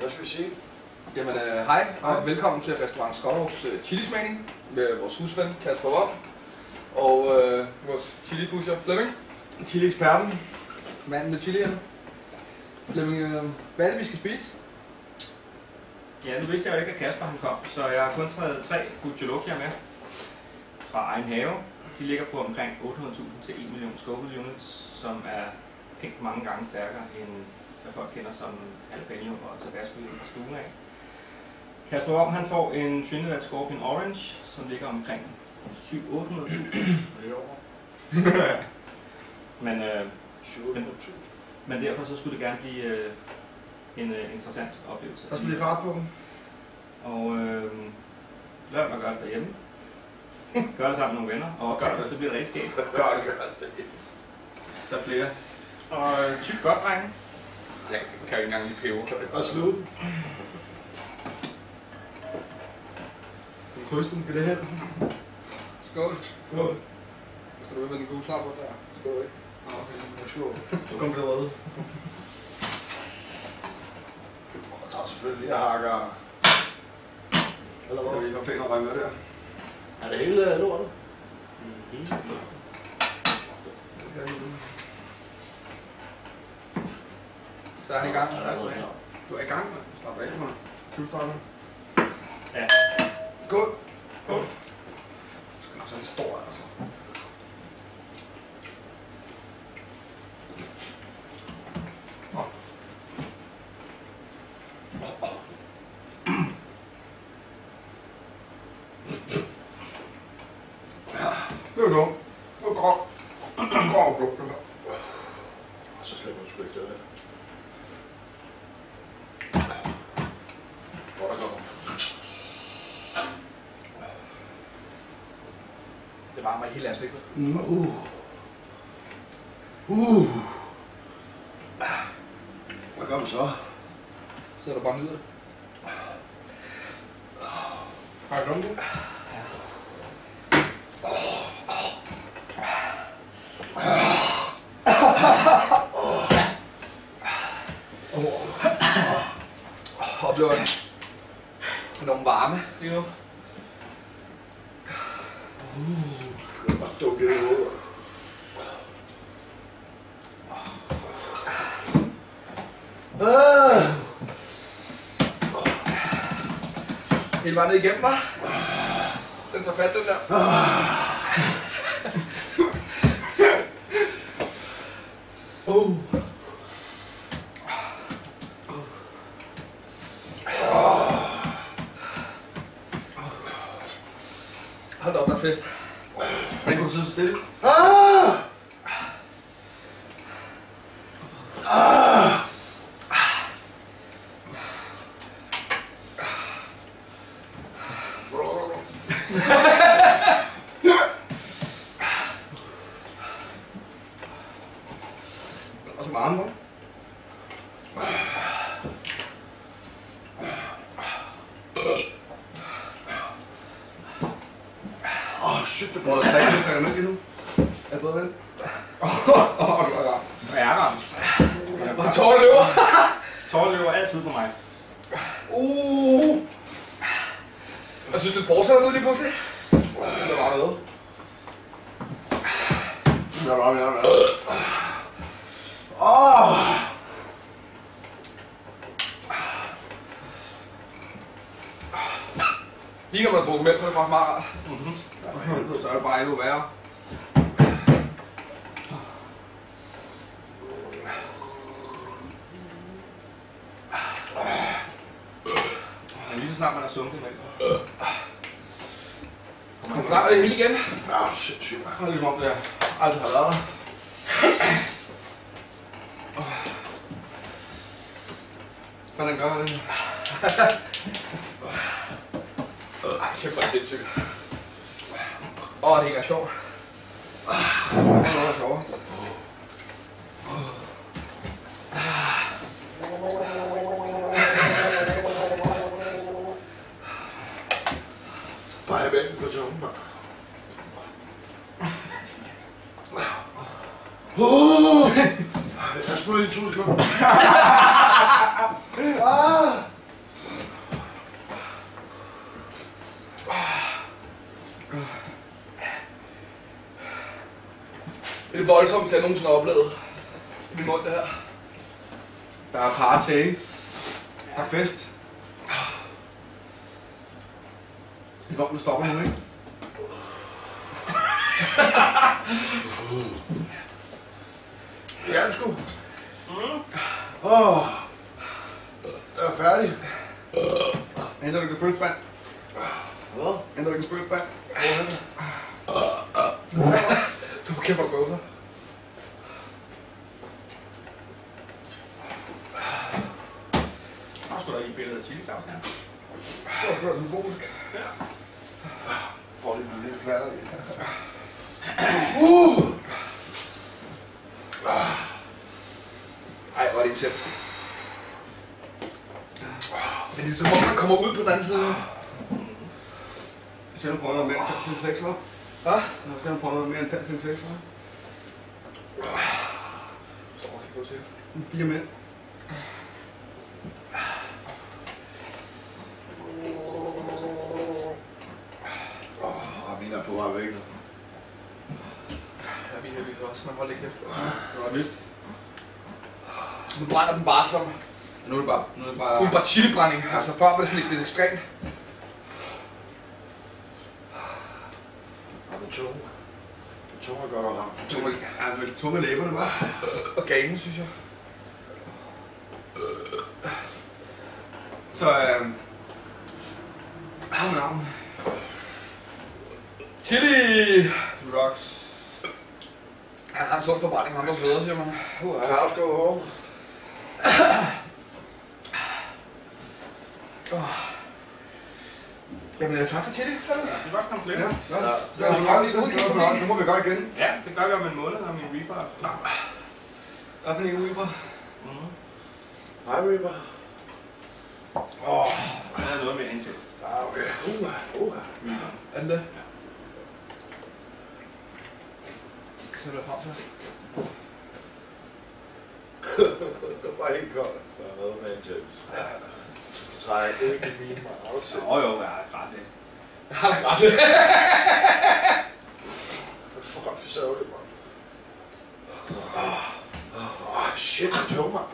Hvad skal vi sige? Jamen, hej og velkommen til Restaurant Skovhus chilismagning med vores husven Kasper Worm og vores chili-pusher Flemming. Chili-eksperten. Manden med chilierne. Flemming, hvad er det, vi skal spise? Ja, nu vidste jeg jo ikke, at Kasper han kom, så jeg har kun taget 3 Gucciologia med fra egen have. De ligger på omkring 800.000 til 1 million Scoville units, som er pænt mange gange stærkere end hvad folk kender som jalapeno og tabasco fra stuen af. Kasper Worm han får en Trinidad Scorpion Orange, som ligger omkring 700-800.000. Men derfor så skulle det gerne blive en interessant oplevelse. Der skal blive fart på dem. Og lad mig gøre det derhjemme. Gør det sammen med nogle venner, og gør det, så bliver det rigtig skægt. Gør det. Tag flere. Og tyk godt, drenge. Jeg kan ikke engang lide peber. Og slut. Kryds dem, kan det hen? Skål. Skål. Skal du med den gode snapper der? Skål du ikke? Okay, skål. Kom for det røde. Jeg tager selvfølgelig, jeg hakker. Eller hvad? Vi får fæng at regne med der. Er det hele lortet? Det skal jeg hele. Så er han i gang. Du er i gang, mand. Slap af, mand. 20 starter. Ja. Skål. Skål. Det skal nok sådan en stor, altså. Det er godt. Det er godt. Det er godt, det her. Så slipper du sgu ikke det der. Hvor der kommer. Det varmer i hele ansigtet. Hvad gør vi så? Så er der bare og nyder det. Har du det? Oplever nogle varme lige nu. Det er bare dumt det ud. Helt var ned igennem, hva'? Den tager fat, den der. Hold da op, der er fest. Hvordan kan du sidde så stille? Og så varme, hva'? Shit, det brød slet ikke. Kan jeg med lige nu? Er det bedre vel? Du er ramt. Og jeg er ramt. Og tårn løber. Tårn løber altid på mig. Jeg synes, den fortsætter nu lige pludselig. Det er bare med. Det er bare med. Lige når man har drukket mælk, så er det faktisk meget rart. Så er det bare endnu værre. Men lige så snart man er sunket med Kom du klar det hele igen? Ja, det er sindssygt. Jeg har lige om det, jeg aldrig har været der. Hvordan gør jeg det? Ej, kæft for det sindssygt. Det er ikke sjovt. Det er noget sjovt. Bare jeg væk på toppen, mand. Jeg spurgte lige 2 sekunder. voldsomt, jeg nogensinde har oplevet. Min mund, det her. Der er party, ikke? Der er fest. Det er godt, du stopper nu, ikke? Ja, sgu. Jeg er færdig. Henter du ikke spølsband? Hvad? Henter du ikke spølsband? Du er kæft for bøvler. Der skulle da ikke et billede af Chili Claus her. Det var sgu da symbolisk. Ja. Får lige en lille klatter i. Ej, hvor er det intenst. Men det er som om, man kommer ud på den anden side. Hvis jeg nu prøver noget mere intens end sex, hva'? Hvad? Hvis jeg nu prøver noget mere intens end sex, hva'? Så må jeg gå til. 4 mænd. Mine er på vej væk. Ja, min heldigvis også. Man holder lidt kæft. Det var vildt. Nu brænder den bare som... Nu er det bare... Nu er det bare chilibrænding. Altså før var det sådan lidt ekstremt. Ja, det tunge. Det tunge er godt at ramme. Tunge. Ja, det er lidt tunge læberne, bare. Og ganen, synes jeg. Så, har man armen. Chili! Rocks. Han har en sund forbrænding, han var federe, siger man. Claus går over. Jamen, tak for chili. Det var også komplet. Ja, det må vi gøre igen. Ja, det gør vi om en måned, når min Reaper er klar. Hvad for en Reaper? Hej, Reaper. Den er noget mere intenst. Ah, okay. Reaper. Er den det? Ja. Så er det frem til. Det var helt godt. Der er noget med intens. Træk ikke lige meget selv. Jo, jeg har ret lidt. Jeg har ret lidt. Fuck, det er sørgeligt, mand. Shit, det er tungt, mand.